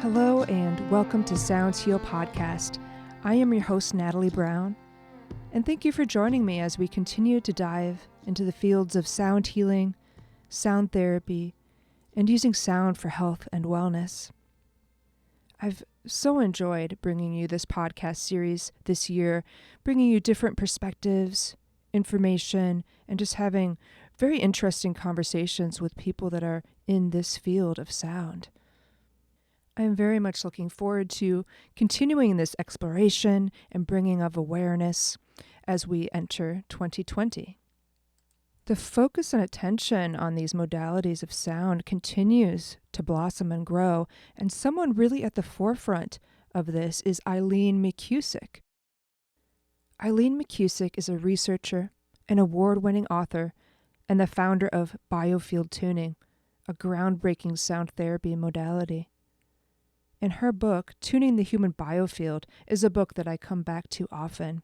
Hello and welcome to Sounds Heal Podcast. I am your host, Natalie Brown, and thank you for joining me as we continue to dive into the fields of sound healing, sound therapy, and using sound for health and wellness. I've so enjoyed bringing you this podcast series this year, bringing you different perspectives, information, and just having very interesting conversations with people that are in this field of sound. I'm very much looking forward to continuing this exploration and bringing of awareness as we enter 2020. The focus and attention on these modalities of sound continues to blossom and grow, and someone really at the forefront of this is Eileen McKusick. Eileen McKusick is a researcher, an award-winning author, and the founder of Biofield Tuning, a groundbreaking sound therapy modality. And her book, Tuning the Human Biofield, is a book that I come back to often.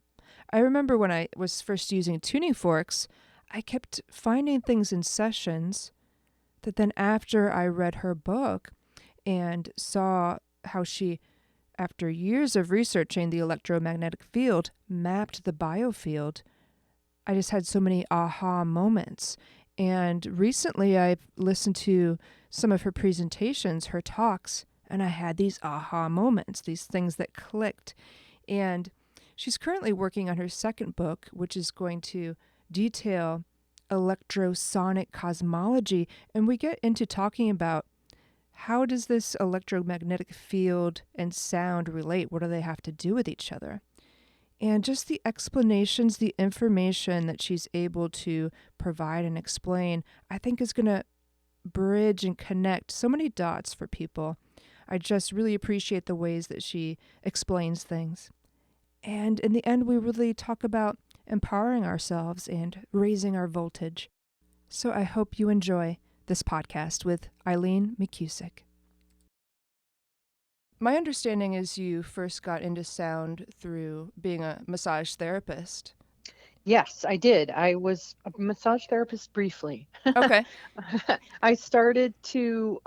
I remember when I was first using tuning forks, I kept finding things in sessions that then after I read her book and saw how she, after years of researching the electromagnetic field, mapped the biofield, I just had so many aha moments. And recently I've listened to some of her presentations, her talks, and I had these aha moments, these things that clicked. And she's currently working on her second book, which is going to detail electrosonic cosmology. And we get into talking about how does this electromagnetic field and sound relate? What do they have to do with each other? And just the explanations, the information that she's able to provide and explain, I think is going to bridge and connect so many dots for people. I just really appreciate the ways that she explains things. And in the end, we really talk about empowering ourselves and raising our voltage. So I hope you enjoy this podcast with Eileen McKusick. My understanding is you first got into sound through being a massage therapist. Yes, I did. I was a massage therapist briefly. Okay. I started to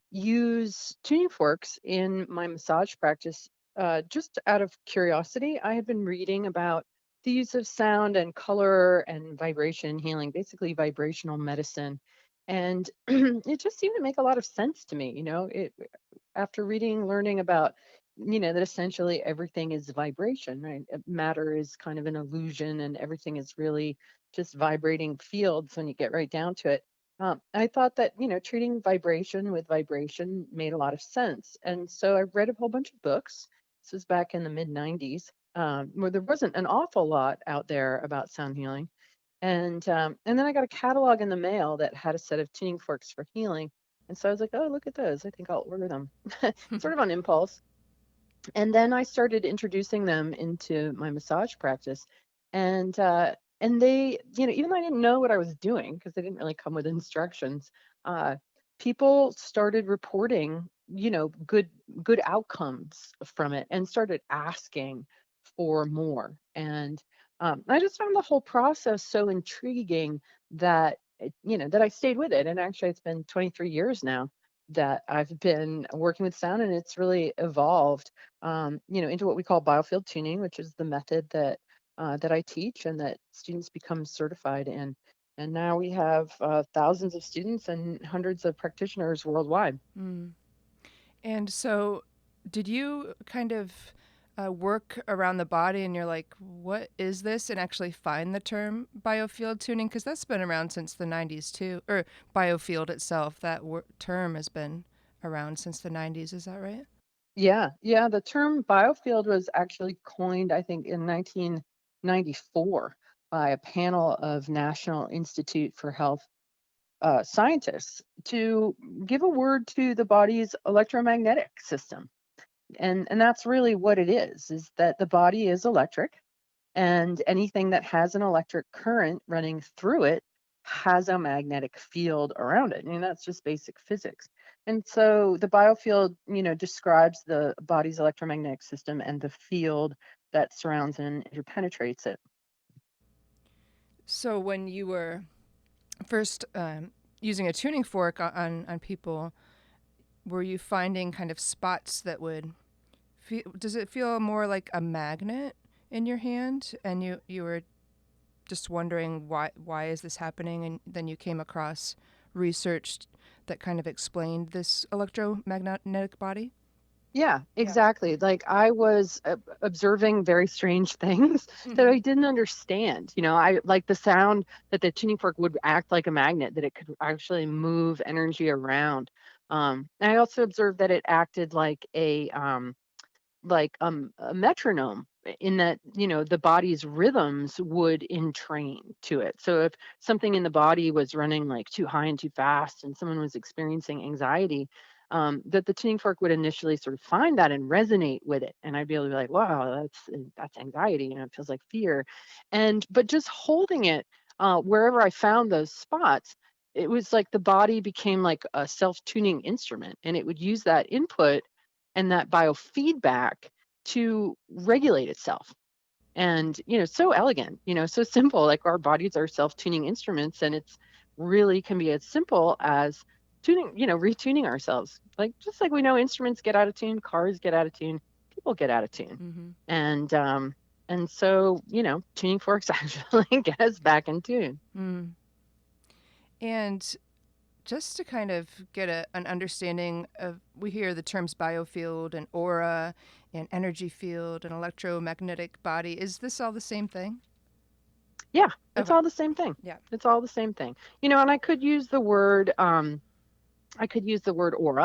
use tuning forks in my massage practice just out of curiosity. I had been reading about the use of sound and color and vibration healing, basically vibrational medicine. And it just seemed to make a lot of sense to me. After learning about, that essentially everything is vibration, right? Matter is kind of an illusion and everything is really just vibrating fields when you get right down to it. I thought that, treating vibration with vibration made a lot of sense. And so I read a whole bunch of books. This was back in the mid 90s, where there wasn't an awful lot out there about sound healing. And then I got a catalog in the mail that had a set of tuning forks for healing. And so I was like, oh, look at those. I think I'll order them sort of on impulse. And then I started introducing them into my massage practice. And they, even though I didn't know what I was doing, because they didn't really come with instructions, uh, people started reporting, good outcomes from it and started asking for more. And I just found the whole process so intriguing that, that I stayed with it. And actually, it's been 23 years now that I've been working with sound, and it's really evolved, into what we call biofield tuning, which is the method that I teach and that students become certified in. And now we have thousands of students and hundreds of practitioners worldwide. Mm. And so did you kind of work around the body and you're like, what is this? And actually find the term biofield tuning? Because that's been around since the 90s too. Or biofield itself, that term has been around since the 90s. Is that right? Yeah. The term biofield was actually coined, I think, in 1994 by a panel of National Institute for Health scientists to give a word to the body's electromagnetic system. And that's really what it is that the body is electric, and anything that has an electric current running through it has a magnetic field around it. I mean, that's just basic physics. And so the biofield, describes the body's electromagnetic system and the field that surrounds and interpenetrates it. So when you were first using a tuning fork on people, were you finding kind of spots that would feel, does it feel more like a magnet in your hand, and you were just wondering why is this happening, and then you came across research that kind of explained this electromagnetic body? Yeah, Yeah. exactly. Like I was observing very strange things that Mm-hmm. I didn't understand. I like the sound that the tuning fork would act like a magnet, that it could actually move energy around. And I also observed that it acted like a metronome, in that the body's rhythms would entrain to it. So if something in the body was running like too high and too fast and someone was experiencing anxiety, that the tuning fork would initially sort of find that and resonate with it, and I'd be able to be like, wow, that's anxiety, it feels like fear. But just holding it wherever I found those spots, it was like the body became like a self-tuning instrument, and it would use that input and that biofeedback to regulate itself. And so elegant, so simple. Like our bodies are self-tuning instruments, and it's really can be as simple as tuning, retuning ourselves. Like just like we know instruments get out of tune, cars get out of tune, people get out of tune. Mm-hmm. And so tuning forks actually get us back in tune. Mm. And just to kind of get an understanding of, we hear the terms biofield and aura and energy field and electromagnetic body. Is this all the same thing? Yeah, it's Okay. all the same thing. Yeah. It's all the same thing. And I could use the word aura,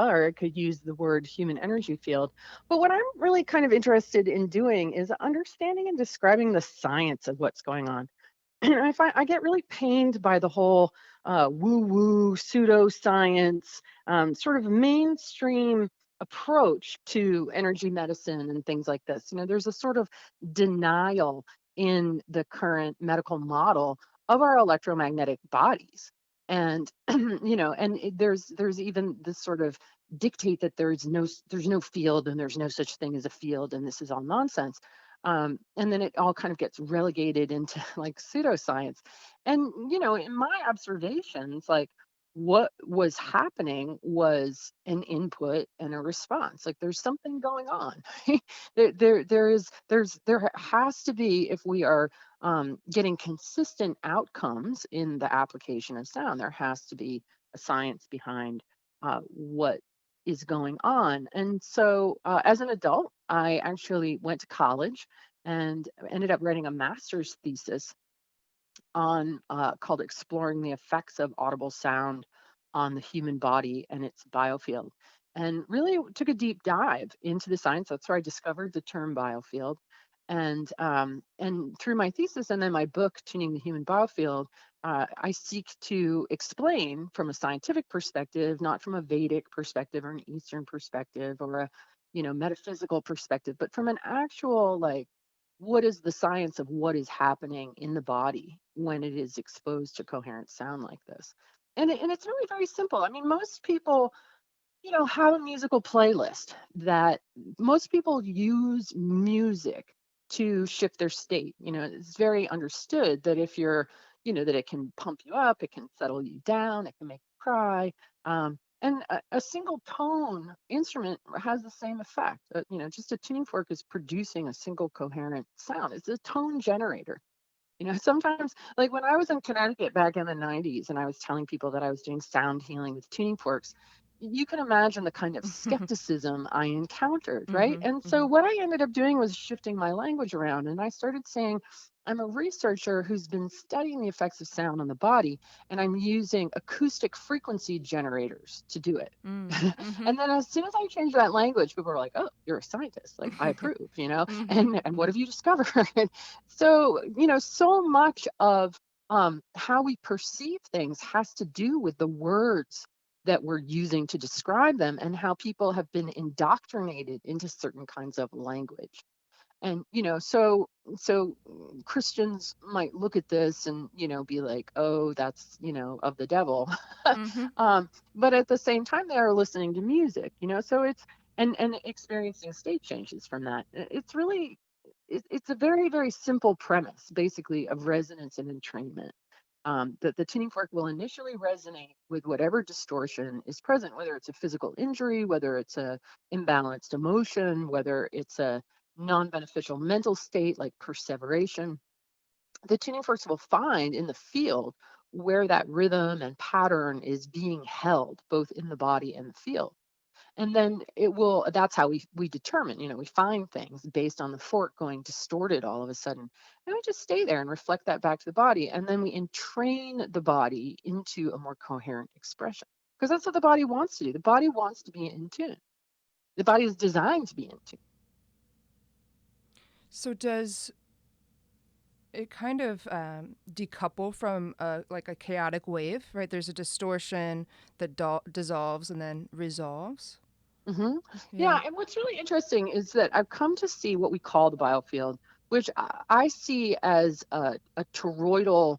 or I could use the word human energy field. But what I'm really kind of interested in doing is understanding and describing the science of what's going on. I get really pained by the whole woo-woo pseudoscience, sort of mainstream approach to energy medicine and things like this. There's a sort of denial in the current medical model of our electromagnetic bodies. And there's even this sort of dictate that there's no field, and there's no such thing as a field, and this is all nonsense. And then it all kind of gets relegated into like pseudoscience. And in my observations, like what was happening was an input and a response. Like there's something going on. There has to be, if we are getting consistent outcomes in the application of sound, there has to be a science behind what is going on. And so as an adult, I actually went to college and ended up writing a master's thesis on called Exploring the Effects of Audible Sound on the Human Body and its Biofield. And really took a deep dive into the science. That's where I discovered the term biofield. And through my thesis and then my book, Tuning the Human Biofield, I seek to explain from a scientific perspective, not from a Vedic perspective or an Eastern perspective or a metaphysical perspective, but from an actual like what is the science of what is happening in the body when it is exposed to coherent sound like this. And it's really very simple. I mean, most people have a musical playlist, that most people use music to shift their state. It's very understood that if you're, that it can pump you up, it can settle you down, it can make you cry. And a single tone instrument has the same effect. Just a tuning fork is producing a single coherent sound. It's a tone generator. Sometimes, like when I was in Connecticut back in the 90s and I was telling people that I was doing sound healing with tuning forks, you can imagine the kind of skepticism I encountered, right? Mm-hmm. And Mm-hmm. so what I ended up doing was shifting my language around, and I started saying, I'm a researcher who's been studying the effects of sound on the body, and I'm using acoustic frequency generators to do it. Mm-hmm. And then as soon as I changed that language, people were like, oh, you're a scientist. Like, I approve, Mm-hmm. and what have you discovered? So, so much of how we perceive things has to do with the words that we're using to describe them, and how people have been indoctrinated into certain kinds of language. And Christians might look at this and be like, oh, that's of the devil. Mm-hmm. But at the same time they are listening to music, so it's and experiencing state changes from that. It's really it's a very, very simple premise, basically, of resonance and entrainment. That the tuning fork will initially resonate with whatever distortion is present, whether it's a physical injury, whether it's a imbalanced emotion, whether it's a non-beneficial mental state like perseveration. The tuning forks will find in the field where that rhythm and pattern is being held, both in the body and the field. And then it will, that's how we determine, we find things based on the fork going distorted all of a sudden. And we just stay there and reflect that back to the body. And then we entrain the body into a more coherent expression. Because that's what the body wants to do. The body wants to be in tune. The body is designed to be in tune. So does it kind of decouple from like a chaotic wave, right? There's a distortion that dissolves and then resolves. Hmm. Yeah, Yeah. and what's really interesting is that I've come to see what we call the biofield, which I see as a toroidal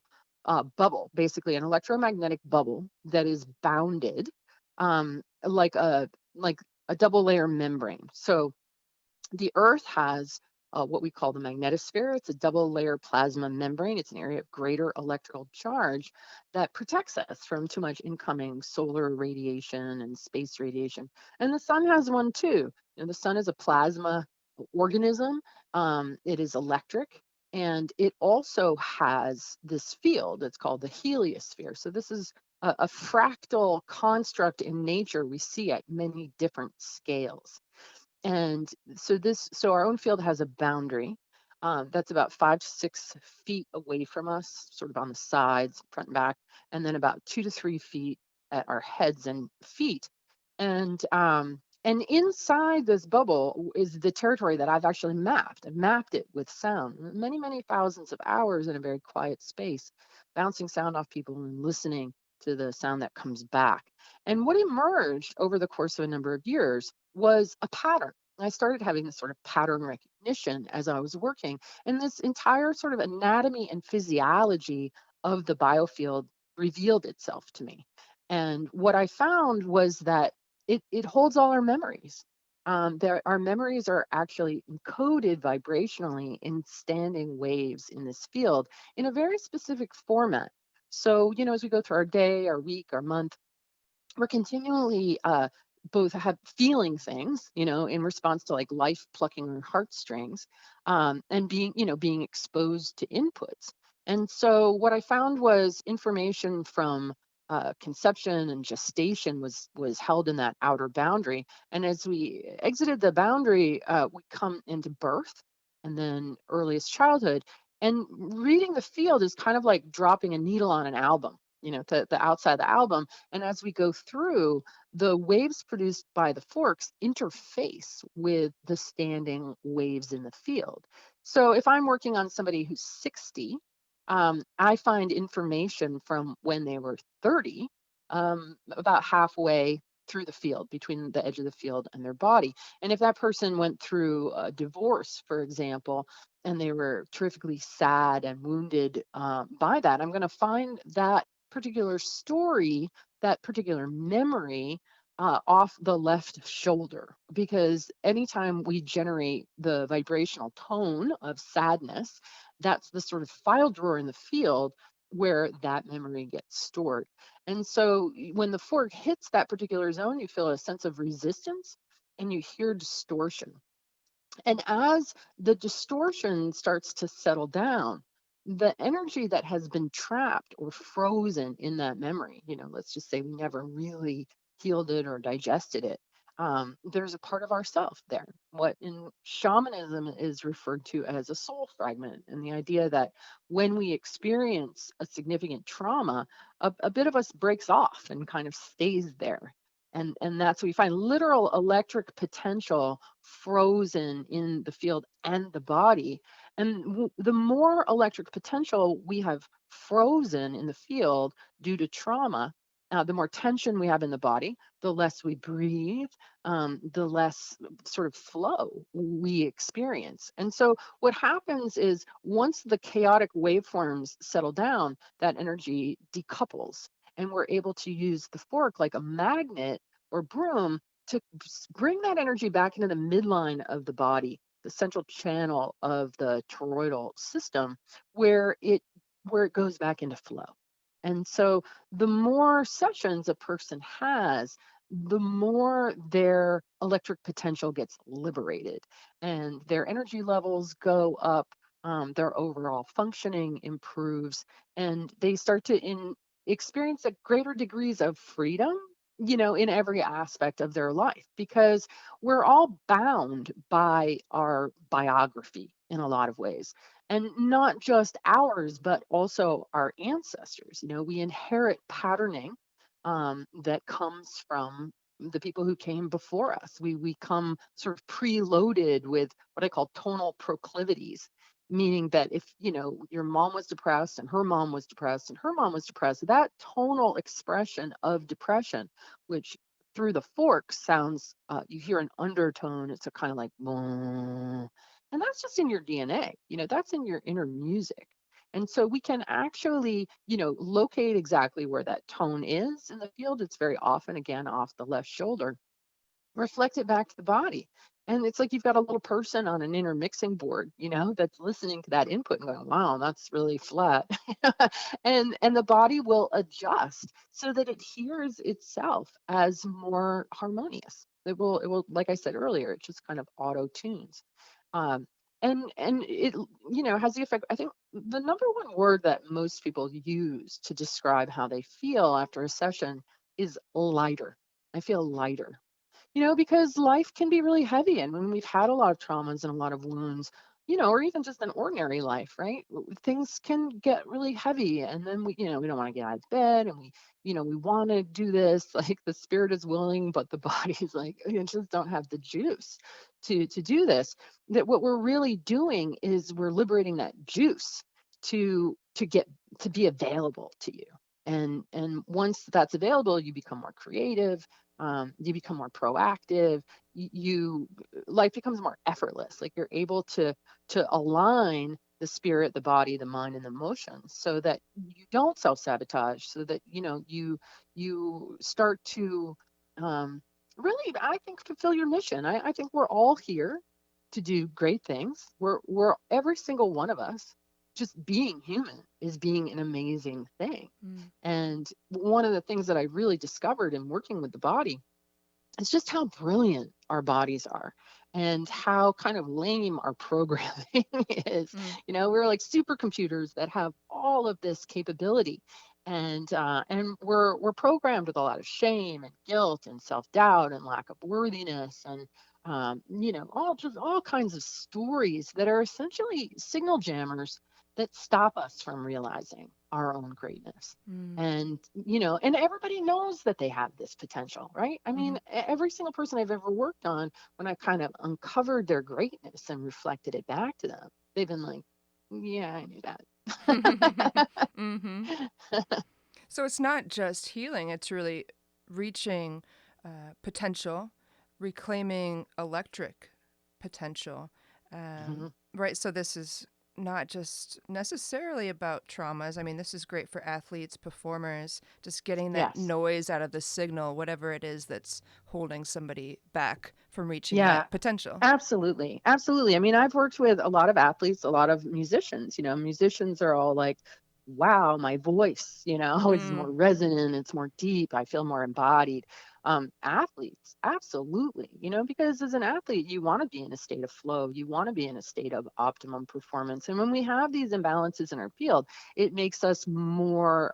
bubble, basically an electromagnetic bubble that is bounded, like a double layer membrane. So the Earth has what we call the magnetosphere. It's a double layer plasma membrane. It's an area of greater electrical charge that protects us from too much incoming solar radiation and space radiation. And the sun has one too. The sun is a plasma organism. It is electric. And it also has this field. It's called the heliosphere. So this is a fractal construct in nature we see at many different scales. And so our own field has a boundary that's about 5 to 6 feet away from us, sort of on the sides, front and back, and then about 2 to 3 feet at our heads and feet. And inside this bubble is the territory that I've actually mapped. I've mapped it with sound, many, many thousands of hours in a very quiet space, bouncing sound off people and listening to the sound that comes back. And what emerged over the course of a number of years was a pattern. I started having this sort of pattern recognition as I was working, and this entire sort of anatomy and physiology of the biofield revealed itself to me. And what I found was that it holds all our memories. Our memories are actually encoded vibrationally in standing waves in this field in a very specific format. So, as we go through our day, our week, our month, we're continually both have feeling things, in response to like life plucking our heartstrings, and being exposed to inputs. And so what I found was information from conception and gestation was held in that outer boundary. And as we exited the boundary, we come into birth and then earliest childhood. And reading the field is kind of like dropping a needle on an album, to the outside of the album. And as we go through, the waves produced by the forks interface with the standing waves in the field. So if I'm working on somebody who's 60, I find information from when they were 30, about halfway through the field, between the edge of the field and their body. And if that person went through a divorce, for example, and they were terrifically sad and wounded by that, I'm going to find that particular story, that particular memory off the left shoulder. Because anytime we generate the vibrational tone of sadness, that's the sort of file drawer in the field where that memory gets stored. And so when the fork hits that particular zone, you feel a sense of resistance and you hear distortion. And as the distortion starts to settle down, the energy that has been trapped or frozen in that memory, let's just say we never really healed it or digested it, there's a part of ourself there, what in shamanism is referred to as a soul fragment. And the idea that when we experience a significant trauma, a bit of us breaks off and kind of stays there. And that's what we find, literal electric potential frozen in the field and the body. And the more electric potential we have frozen in the field due to trauma, the more tension we have in the body, the less we breathe, the less sort of flow we experience. And so what happens is once the chaotic waveforms settle down, that energy decouples. And we're able to use the fork like a magnet or broom to bring that energy back into the midline of the body, the central channel of the toroidal system, where it goes back into flow. And so the more sessions a person has, the more their electric potential gets liberated and their energy levels go up, their overall functioning improves, and they start to experience a greater degrees of freedom, in every aspect of their life, because we're all bound by our biography in a lot of ways, and not just ours, but also our ancestors. We inherit patterning that comes from the people who came before us. We come sort of preloaded with what I call tonal proclivities, meaning that if your mom was depressed and her mom was depressed and her mom was depressed, that tonal expression of depression, which through the forks sounds, you hear an undertone. It's a kind of like, "Boom," and that's just in your DNA. That's in your inner music. And so we can actually, locate exactly where that tone is in the field. It's very often, again, off the left shoulder. Reflect it back to the body. And it's like you've got a little person on an inner mixing board, that's listening to that input and going, wow, that's really flat. And the body will adjust so that it hears itself as more harmonious. It will, like I said earlier, it just kind of auto tunes. Um, and it, has the effect. I think the number one word that most people use to describe how they feel after a session is lighter. I feel lighter, because life can be really heavy. And when we've had a lot of traumas and a lot of wounds, or even just an ordinary life, right? Things can get really heavy. And then we don't want to get out of bed, and we want to do this. Like the spirit is willing, but the body's like, you just don't have the juice to do this. That what we're really doing is we're liberating that juice to get to be available to you. And once that's available, you become more creative, you become more proactive, you life becomes more effortless. Like you're able to align the spirit, the body, the mind, and the emotions, so that you don't self-sabotage, so that you start to, really, I think, fulfill your mission. I think we're all here to do great things. We're every single one of us, just being human is being an amazing thing. Mm. And one of the things that I really discovered in working with the body is just how brilliant our bodies are, and how kind of lame our programming is. Mm. We're like supercomputers that have all of this capability. And we're programmed with a lot of shame and guilt and self-doubt and lack of worthiness, and all kinds of stories that are essentially signal jammers that stop us from realizing our own greatness. Mm. And everybody knows that they have this potential, right? I Mhm. mean, every single person I've ever worked on, when I kind of uncovered their greatness and reflected it back to them, they've been like, yeah, I knew that. Mhm. So it's not just healing, it's really reaching potential, reclaiming electric potential. Mhm. Right, so this is not just necessarily about traumas. I mean, this is great for athletes, performers, just getting that Yes. noise out of the signal, whatever it is that's holding somebody back from reaching Yeah, that potential. absolutely. Absolutely. I mean, I've worked with a lot of athletes, a lot of musicians. Musicians are all like, wow, my voice, is Mm. more resonant, it's more deep, I feel more embodied. Athletes, absolutely. Because as an athlete, you want to be in a state of flow, you want to be in a state of optimum performance. And when we have these imbalances in our field, it makes us more,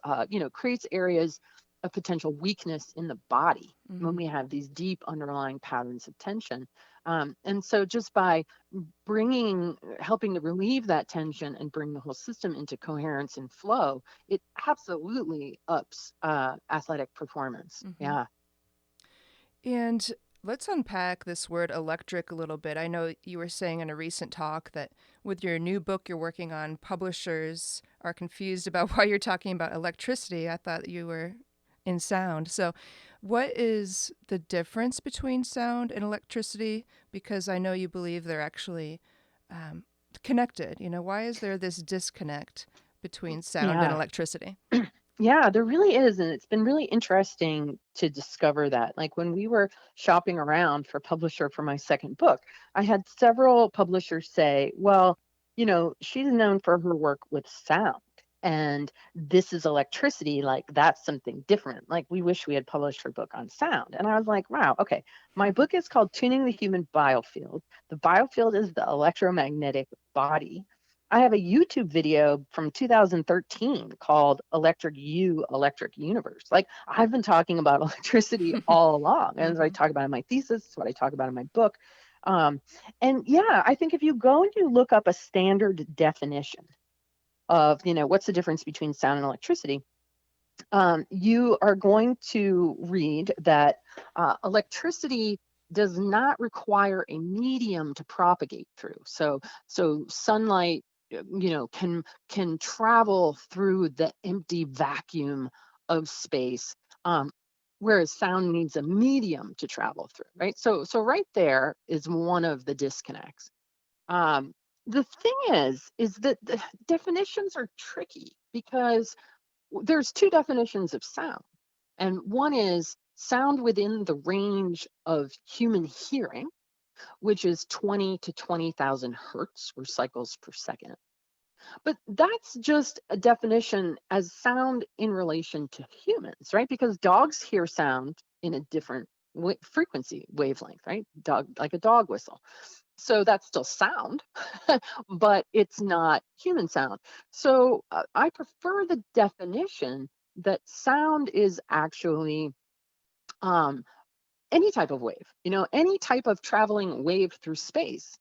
creates areas of potential weakness in the body when Mhm. we have these deep underlying patterns of tension. And so just by helping to relieve that tension and bring the whole system into coherence and flow, it absolutely ups athletic performance. Mhm. Yeah. And let's unpack this word electric a little bit. I know you were saying in a recent talk that with your new book you're working on, publishers are confused about why you're talking about electricity. I thought you were in sound. So, what is the difference between sound and electricity? Because I know you believe they're actually um, connected. Why is there this disconnect between sound and Yeah. electricity? Yeah, there really is. And it's been really interesting to discover that. Like when we were shopping around for publisher for my second book, I had several publishers say, well, she's known for her work with sound. and this is electricity, like that's something different. Like we wish we had published her book on sound. And I was like, wow, okay. My book is called Tuning the Human Biofield. The biofield is the electromagnetic body. I have a YouTube video from 2013 called Electric You, Electric Universe. Like I've been talking about electricity all along. And as I talk about in my thesis, it's what I talk about in my book. Um, and yeah, I think if you go and you look up a standard definition of, what's the difference between sound and electricity, you are going to read that electricity does not require a medium to propagate through. So sunlight, can travel through the empty vacuum of space, whereas sound needs a medium to travel through. Right. So right there is one of the disconnects. Um, the thing is that the definitions are tricky because there's two definitions of sound. And one is sound within the range of human hearing, which is 20 to 20,000 hertz or cycles per second. But that's just a definition as sound in relation to humans, right? Because dogs hear sound in a different frequency wavelength, right? Dog, like a dog whistle. So that's still sound, but it's not human sound. So I prefer the definition that sound is actually um, any type of wave. Any type of traveling wave through space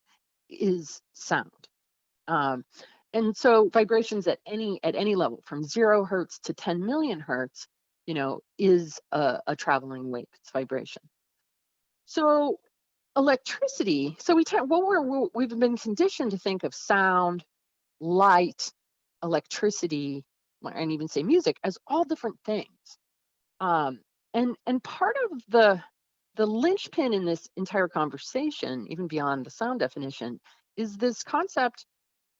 is sound. Um, and so vibrations at any level, from 0 hertz to 10 million hertz, is a traveling wave. It's vibration. So electricity. So we've been conditioned to think of sound, light, electricity, and even say music as all different things. And part of the linchpin in this entire conversation, even beyond the sound definition, is this concept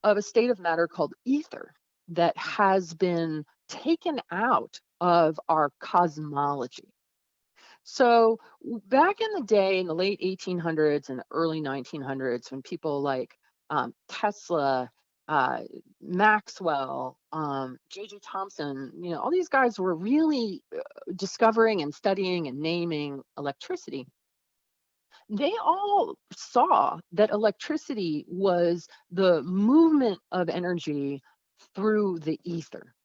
of a state of matter called ether that has been taken out of our cosmology. So back in the day, in the late 1800s and the early 1900s, when people like Tesla, uh, Maxwell, J.J. Thomson, all these guys were really discovering and studying and naming electricity. They all saw that electricity was the movement of energy through the ether,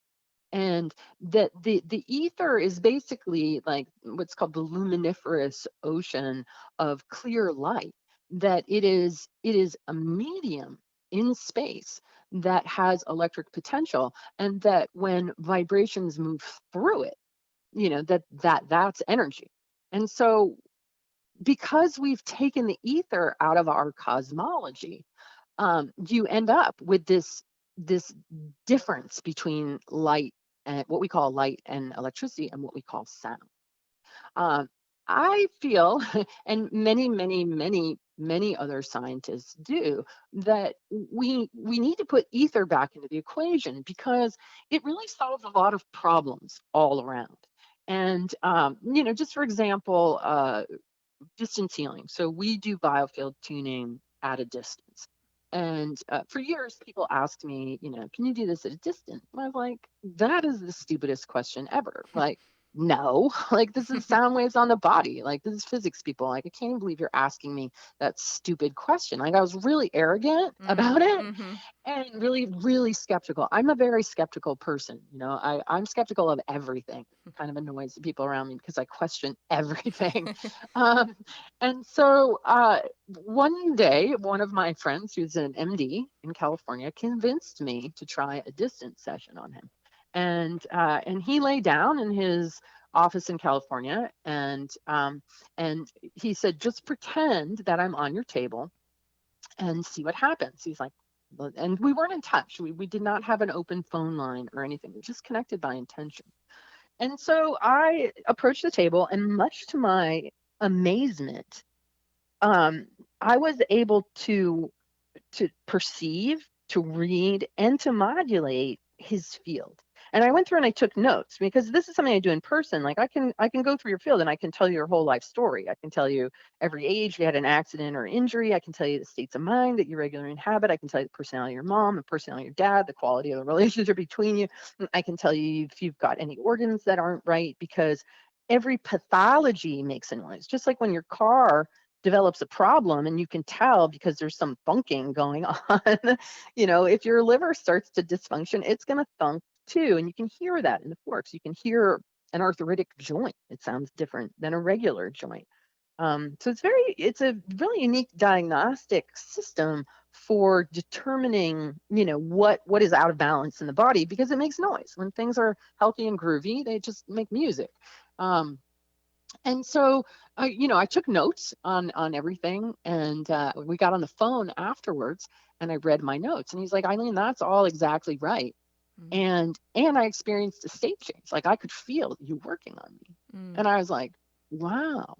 and that the ether is basically like what's called the luminiferous ocean of clear light, that it is a medium in space that has electric potential, and that when vibrations move through it, that's energy. And so because we've taken the ether out of our cosmology, you end up with this difference between light and what we call light and electricity and what we call sound. Um, I feel, and many other scientists do, that we need to put ether back into the equation because it really solves a lot of problems all around. And just for example, distance healing. So we do biofield tuning at a distance. And for years, people asked me, can you do this at a distance? And I was like, that is the stupidest question ever. Like, no, like this is sound waves on the body. Like this is physics, people. Like I can't even believe you're asking me that stupid question. Like I was really arrogant about it and really, really skeptical. I'm a very skeptical person. I'm skeptical of everything. It kind of annoys the people around me because I question everything. um, and so one day, one of my friends who's an MD in California convinced me to try a distance session on him. And he lay down in his office in California, and he said, just pretend that I'm on your table and see what happens. He's like, and we weren't in touch. We did not have an open phone line or anything. We just connected by intention. And so I approached the table, and much to my amazement, um, I was able to perceive, to read, and to modulate his field. And I went through and I took notes, because this is something I do in person. Like I can go through your field and I can tell you your whole life story. I can tell you every age you had an accident or injury. I can tell you the states of mind that you regularly inhabit. I can tell you the personality of your mom, the personality of your dad, the quality of the relationship between you. I can tell you if you've got any organs that aren't right, because every pathology makes a noise. Just like when your car develops a problem and you can tell because there's some thunking going on. If your liver starts to dysfunction, it's going to thunk too. And you can hear that in the forks. You can hear an arthritic joint. It sounds different than a regular joint. So it's a really unique diagnostic system for determining, what is out of balance in the body, because it makes noise. When things are healthy and groovy, they just make music. Um, and so, I took notes on everything, and we got on the phone afterwards, and I read my notes, and he's like, Eileen, that's all exactly right. Mm. And I experienced a state change. Like I could feel you working on me. Mm. And I was like, wow,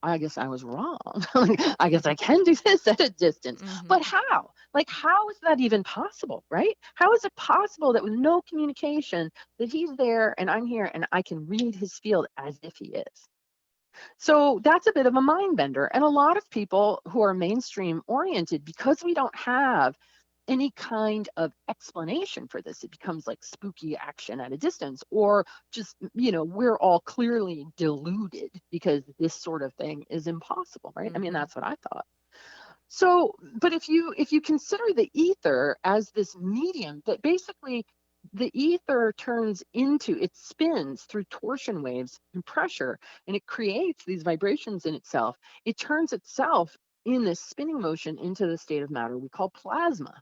I guess I was wrong. Like, I guess I can do this at a distance. Mm-hmm. But how? Like, how is that even possible, right? How is it possible that with no communication, that he's there and I'm here and I can read his field as if he is? So that's a bit of a mind bender. And a lot of people who are mainstream oriented, because we don't have any kind of explanation for this, it becomes like spooky action at a distance, or just, we're all clearly deluded because this sort of thing is impossible, right? I mean, Mm-hmm. that's what I thought. So, but if you consider the ether as this medium that basically the ether it spins through torsion waves and pressure, and it creates these vibrations in itself. It turns itself in this spinning motion into the state of matter we call plasma.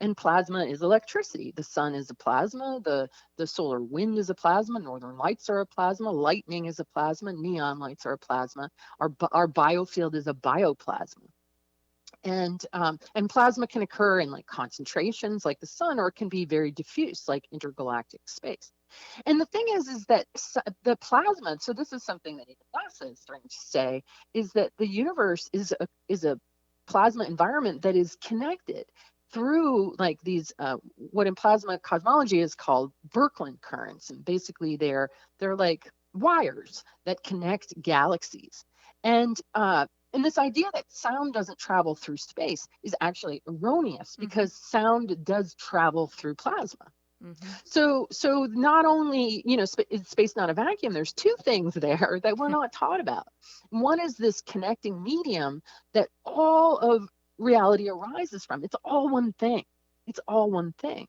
And plasma is electricity. The sun is a plasma. The solar wind is a plasma. Northern lights are a plasma. Lightning is a plasma. Neon lights are a plasma. Our biofield is a bioplasma. And plasma can occur in like concentrations like the sun, or it can be very diffuse like intergalactic space. And the thing is that the plasma, so this is something that even NASA is starting to say, is that the universe is a plasma environment that is connected through like these what in plasma cosmology is called Birkeland currents. And basically they're like wires that connect galaxies. And this idea that sound doesn't travel through space is actually erroneous, because sound does travel through plasma. Mm-hmm. So not only, is space not a vacuum, there's two things there that we're not taught about. One is this connecting medium that all of reality arises from. It's all one thing. It's all one thing.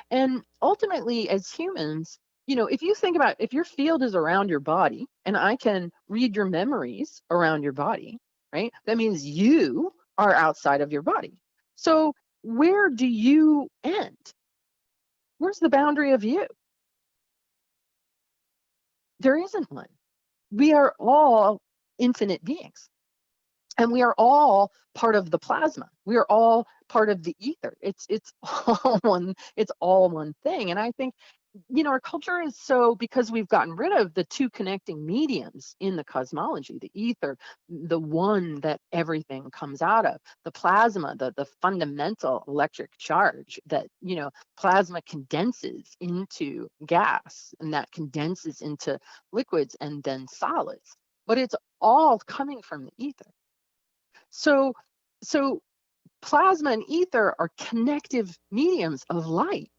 And ultimately, as humans, if you think about, if your field is around your body and I can read your memories around your body, right? That means you are outside of your body. So where do you end? Where's the boundary of you? There isn't one. We are all infinite beings, and we are all part of the plasma. We are all part of the ether. It's all one. It's all one thing. And I think, our culture is so, because we've gotten rid of the two connecting mediums in the cosmology, the ether, the one that everything comes out of, the plasma, the fundamental electric charge that, plasma condenses into gas, and that condenses into liquids and then solids. But it's all coming from the ether. So, so plasma and ether are connective mediums of light.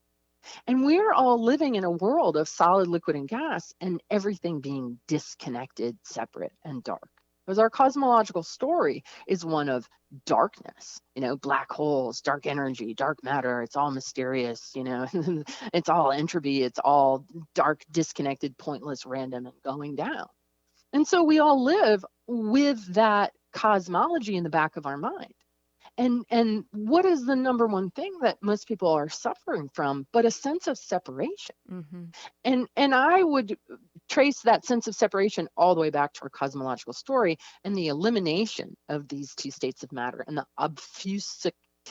And we're all living in a world of solid, liquid, and gas, and everything being disconnected, separate, and dark. Because our cosmological story is one of darkness, black holes, dark energy, dark matter. It's all mysterious, it's all entropy. It's all dark, disconnected, pointless, random, and going down. And so we all live with that cosmology in the back of our mind. And what is the number one thing that most people are suffering from but a sense of separation? Mm-hmm. And I would trace that sense of separation all the way back to our cosmological story and the elimination of these two states of matter and the obfusc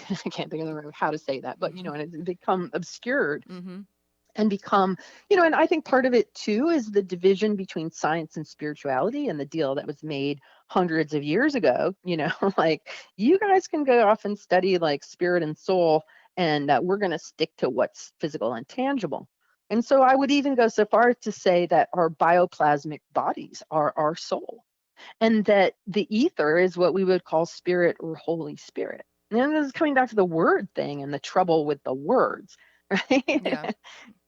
I can't think of the word how to say that, but and it's become obscured Mm-hmm. and become, and I think part of it too is the division between science and spirituality, and the deal that was made hundreds of years ago, like you guys can go off and study like spirit and soul, and we're going to stick to what's physical and tangible. And so I would even go so far as to say that our bioplasmic bodies are our soul, and that the ether is what we would call spirit or Holy Spirit. And this is coming back to the word thing and the trouble with the words, right? Yeah.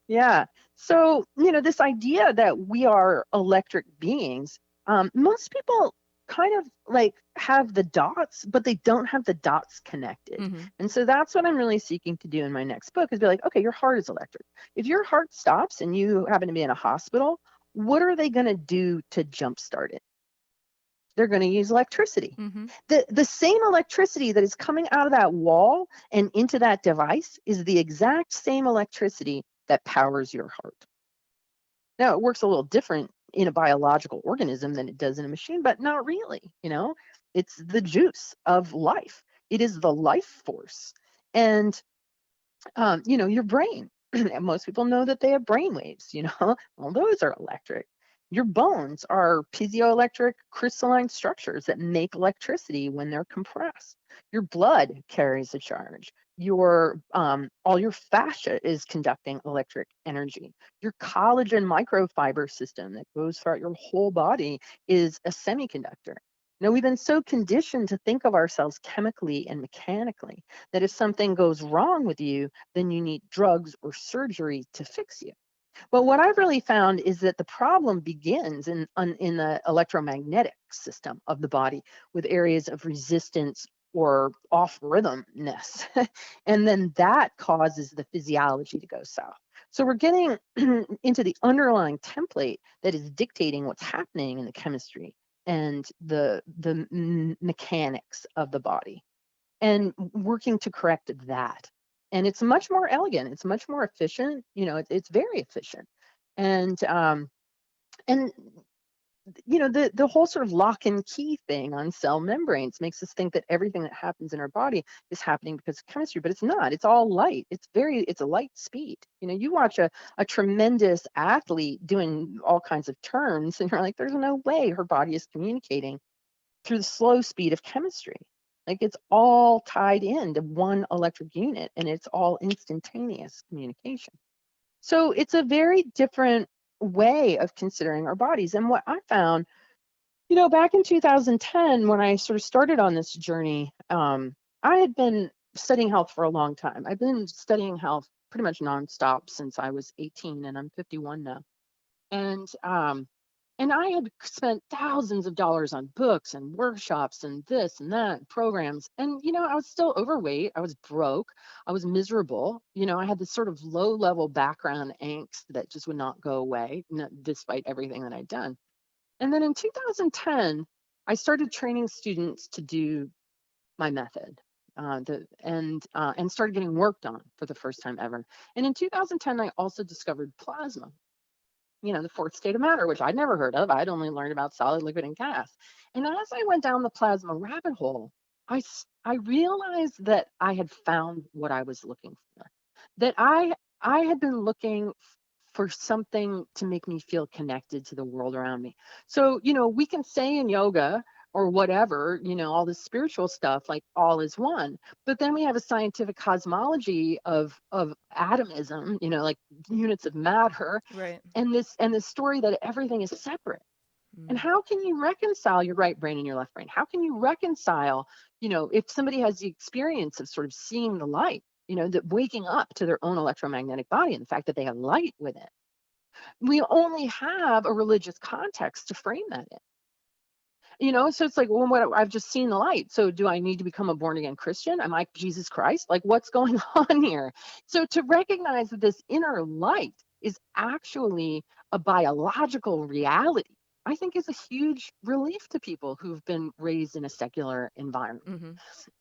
Yeah. So, this idea that we are electric beings, most people kind of like have the dots, but they don't have the dots connected. Mm-hmm. And so that's what I'm really seeking to do in my next book is be like, okay, your heart is electric. If your heart stops and you happen to be in a hospital, what are they going to do to jumpstart it? They're going to use electricity. Mm-hmm. The same electricity that is coming out of that wall and into that device is the exact same electricity that powers your heart. Now, it works a little different in a biological organism than it does in a machine, but not really. It's the juice of life. It is the life force. And your brain. Most people know that they have brain waves, well, those are electric. Your bones are piezoelectric crystalline structures that make electricity when they're compressed. Your blood carries a charge. Your all your fascia is conducting electric energy. Your collagen microfiber system that goes throughout your whole body is a semiconductor. Now, we've been so conditioned to think of ourselves chemically and mechanically that if something goes wrong with you, then you need drugs or surgery to fix you. But what I've really found is that the problem begins in the electromagnetic system of the body with areas of resistance or off rhythmness. And then that causes the physiology to go south. So we're getting into the underlying template that is dictating what's happening in the chemistry and the mechanics of the body and working to correct that. And it's much more elegant. It's much more efficient. It's very efficient. And the whole sort of lock and key thing on cell membranes makes us think that everything that happens in our body is happening because of chemistry, but it's not. It's all light. It's a light speed. You watch a tremendous athlete doing all kinds of turns, and you're like, there's no way her body is communicating through the slow speed of chemistry. Like it's all tied into one electric unit and it's all instantaneous communication. So it's a very different way of considering our bodies. And what I found, back in 2010, when I sort of started on this journey, I had been studying health for a long time. I've been studying health pretty much nonstop since I was 18 and I'm 51 now. And I had spent thousands of dollars on books and workshops and this and that and programs. And, I was still overweight. I was broke. I was miserable. I had this sort of low level background angst that just would not go away, despite everything that I'd done. And then in 2010, I started training students to do my method. And started getting worked on for the first time ever. And in 2010, I also discovered plasma, the fourth state of matter, which I'd never heard of. I'd only learned about solid, liquid, and gas. And as I went down the plasma rabbit hole, I realized that I had found what I was looking for. That I had been looking for something to make me feel connected to the world around me. So, we can say in yoga or whatever, all this spiritual stuff, like all is one. But then we have a scientific cosmology of atomism, like units of matter, Right. and this story that everything is separate. And Mm. how can you reconcile your right brain and your left brain? How can you reconcile, if somebody has the experience of sort of seeing the light, that waking up to their own electromagnetic body and the fact that they have light with it? We only have a religious context to frame that in. So it's like, well, what, I've just seen the light. So do I need to become a born again Christian? Am I Jesus Christ? Like, what's going on here? So to recognize that this inner light is actually a biological reality, I think is a huge relief to people who've been raised in a secular environment.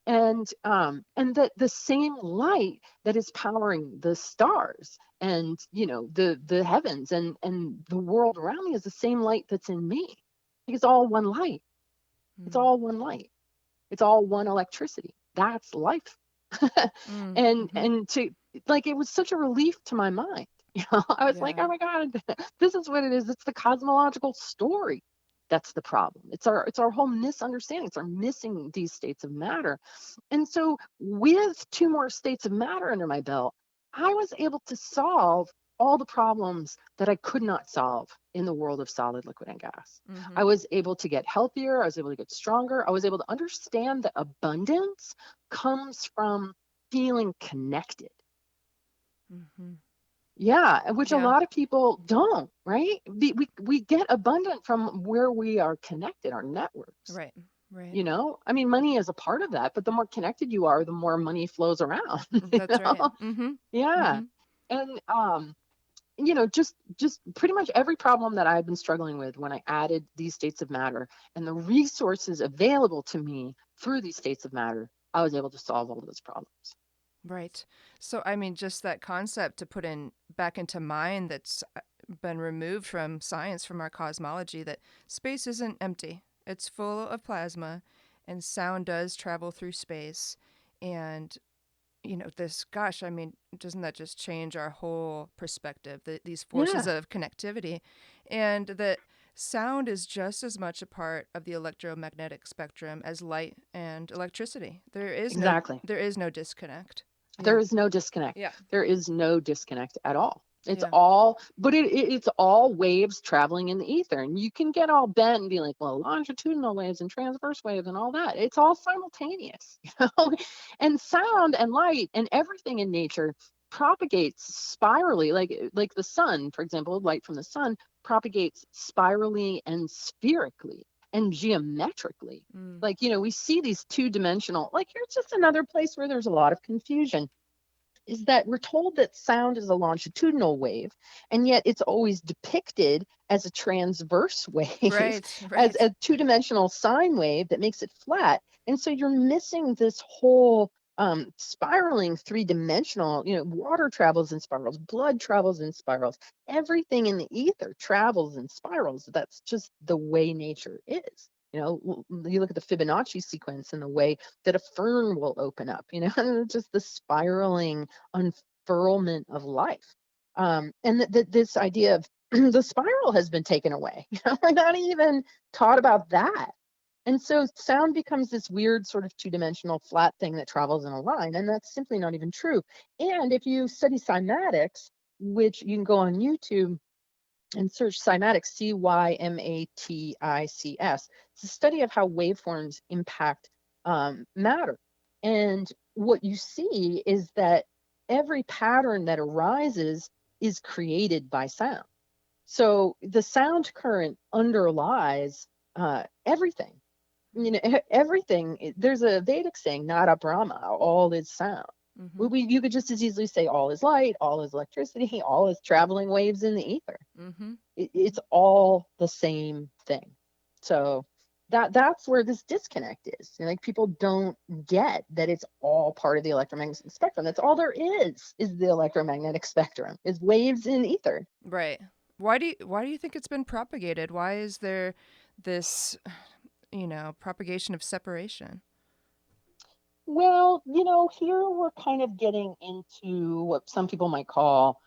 Mm-hmm. And that the same light that is powering the stars and the heavens and the world around me is the same light that's in me. It's all one light. It's Mm. all one light. It's all one electricity. That's life. Mm. and Mm-hmm. and to like it was such a relief to my mind. I was like, Yeah. oh my God, this is what it is. It's the cosmological story. That's the problem. It's our whole misunderstanding. It's our missing these states of matter. And so with two more states of matter under my belt, I was able to solve all the problems that I could not solve in the world of solid, liquid, and gas. Mm-hmm. I was able to get healthier. I was able to get stronger. I was able to understand that abundance comes from feeling connected. Mm-hmm. Yeah, which a Yeah. lot of people don't, right? We get abundant from where we are connected, our networks. Right. Right. You know, I mean, money is a part of that, but the more connected you are, the more money flows around. You That's right. know, Mm-hmm. yeah, Mm-hmm. and just pretty much every problem that I've been struggling with when I added these states of matter and the resources available to me through these states of matter, I was able to solve all those problems. Right. So, I mean, just that concept to put in back into mind that's been removed from science, from our cosmology, that space isn't empty. It's full of plasma, and sound does travel through space. And, this, gosh, I mean, doesn't that just change our whole perspective, these forces Yeah, of connectivity? And that sound is just as much a part of the electromagnetic spectrum as light and electricity. exactly. There is no disconnect. There Yeah. is no disconnect. Yeah. There is no disconnect at all. It's Yeah. all, but it's all waves traveling in the ether. And you can get all bent and be like, well, longitudinal waves and transverse waves and all that. It's all simultaneous, you know? And sound and light and everything in nature propagates spirally, like the sun, for example, light from the sun propagates spirally and spherically and geometrically. Mm. Like, we see these two-dimensional, like here's just another place where there's a lot of confusion, is that we're told that sound is a longitudinal wave, and yet it's always depicted as a transverse wave, Right. as Right. a two-dimensional sine wave that makes it flat. And so you're missing this whole spiraling three-dimensional, water travels in spirals, blood travels in spirals, everything in the ether travels in spirals. That's just the way nature is. You look at the Fibonacci sequence and the way that a fern will open up, just the spiraling unfurlment of life. And this idea of the spiral has been taken away. We're not even taught about that. And so sound becomes this weird sort of two-dimensional flat thing that travels in a line, and that's simply not even true. And if you study cymatics, which you can go on YouTube and search cymatics, Cymatics. It's a study of how waveforms impact matter. And what you see is that every pattern that arises is created by sound. So the sound current underlies everything. Everything. There's a Vedic saying, "Nada Brahma," all is sound. Mm-hmm. You could just as easily say all is light, all is electricity, all is traveling waves in the ether. Mm-hmm. It's all the same thing. So that's where this disconnect is. Like people don't get that it's all part of the electromagnetic spectrum. That's all there is the electromagnetic spectrum, is waves in ether. Right. Why do you think it's been propagated? Why is there this, propagation of separation? Well, here we're kind of getting into what some people might call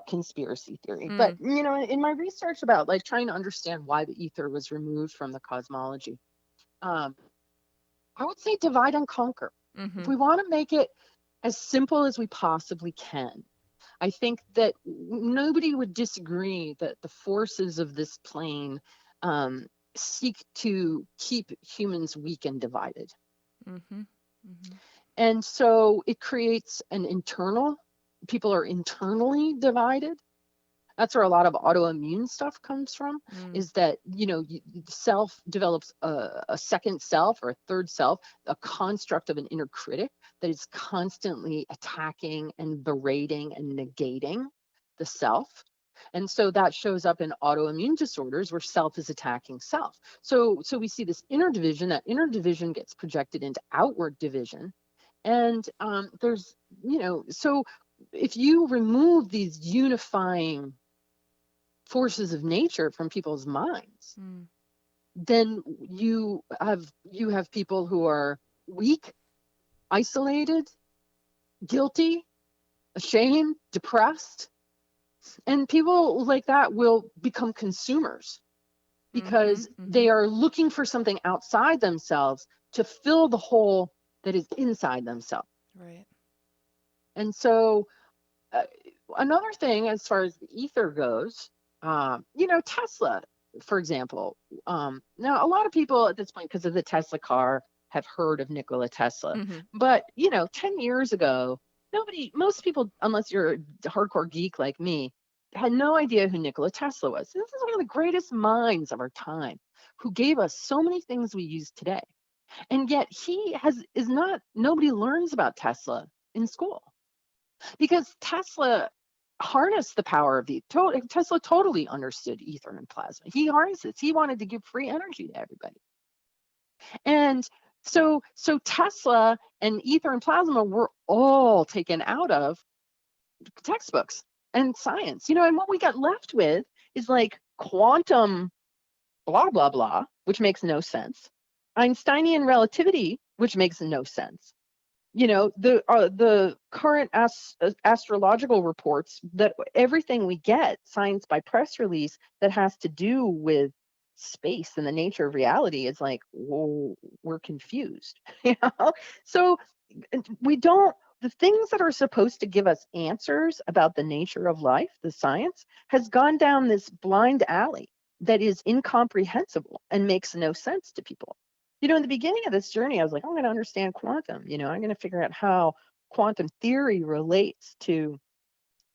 conspiracy theory. But, Mm. in my research about like trying to understand why the ether was removed from the cosmology, um, I would say divide and conquer. If Mm-hmm. we want to make it as simple as we possibly can, I think that nobody would disagree that the forces of this plane um, seek to keep humans weak and divided. Mm-hmm. Mm-hmm. And so it creates people are internally divided. That's where a lot of autoimmune stuff comes from, Mm. is that, self develops a second self or a third self, a construct of an inner critic that is constantly attacking and berating and negating the self. And so that shows up in autoimmune disorders where self is attacking self. So we see this inner division. That inner division gets projected into outward division. And so if you remove these unifying forces of nature from people's minds, Mm. then you have people who are weak, isolated, guilty, ashamed, depressed, and people like that will become consumers Mm-hmm. because Mm-hmm. they are looking for something outside themselves to fill the hole that is inside themselves. Right. And so Another thing, as far as the ether goes, Tesla, for example. Now, a lot of people at this point, because of the Tesla car, have heard of Nikola Tesla. Mm-hmm. But, 10 years ago, most people, unless you're a hardcore geek like me, had no idea who Nikola Tesla was. This is one of the greatest minds of our time who gave us so many things we use today. And yet nobody learns about Tesla in school because Tesla harnessed the power of Tesla totally understood ether and plasma. He harnessed it. He wanted to give free energy to everybody. And so Tesla and ether and plasma were all taken out of textbooks and science. And what we got left with is like quantum blah blah blah, which makes no sense. Einsteinian relativity, which makes no sense. The current astrological reports that everything we get science by press release that has to do with space and the nature of reality is like, whoa, we're confused. So we don't the things that are supposed to give us answers about the nature of life, the science, has gone down this blind alley that is incomprehensible and makes no sense to people. In the beginning of this journey, I was like, I'm going to understand quantum. I'm going to figure out how quantum theory relates to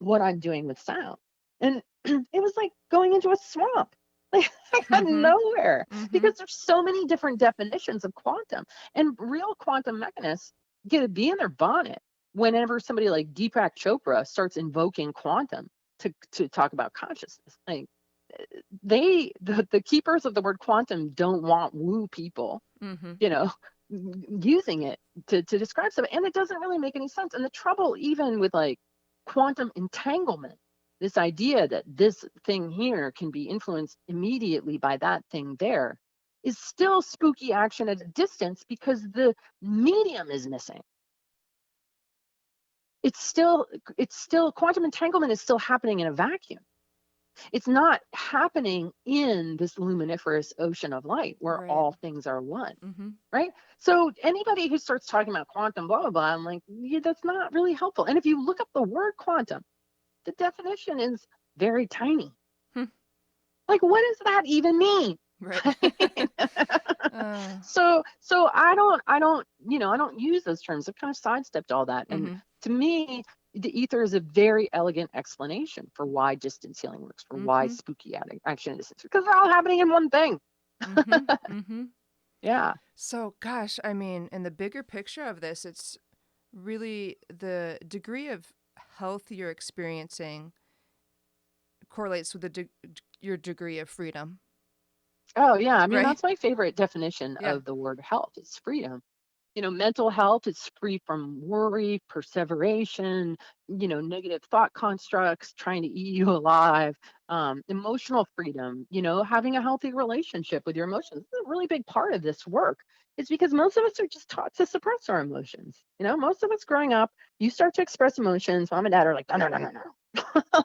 what I'm doing with sound. And it was like going into a swamp. Like I got Mm-hmm. nowhere Mm-hmm. because there's so many different definitions of quantum. And real quantum mechanists get a bee in their bonnet whenever somebody like Deepak Chopra starts invoking quantum to talk about consciousness. Like the keepers of the word quantum don't want woo people, Mm-hmm. you know, using it to describe something. And it doesn't really make any sense. And the trouble, even with like quantum entanglement, this idea that this thing here can be influenced immediately by that thing there, is still spooky action at a distance because the medium is missing. It's still quantum entanglement is still happening in a vacuum. It's not happening in this luminiferous ocean of light where Right. all things are one, Mm-hmm. right? So anybody who starts talking about quantum, blah, blah, blah, I'm like, yeah, that's not really helpful. And if you look up the word quantum, the definition is very tiny. Hmm. Like, what does that even mean? Right. uh, So I don't use those terms. I've kind of sidestepped all that. And mm-hmm. to me, the ether is a very elegant explanation for why distance healing works, for why Mm-hmm. spooky action distance, because they're all happening in one thing. Mm-hmm. Mm-hmm. Yeah. So, gosh, I mean, in the bigger picture of this, it's really the degree of health you're experiencing correlates with your degree of freedom, Oh, yeah. I mean, right? that's my favorite definition Yeah. of the word health is freedom. Mental health is free from worry, perseveration, negative thought constructs trying to eat you alive. Emotional freedom, having a healthy relationship with your emotions. This is a really big part of this work. It's because most of us are just taught to suppress our emotions. Most of us growing up, you start to express emotions. Mom and dad are like, no, no, no, no, no.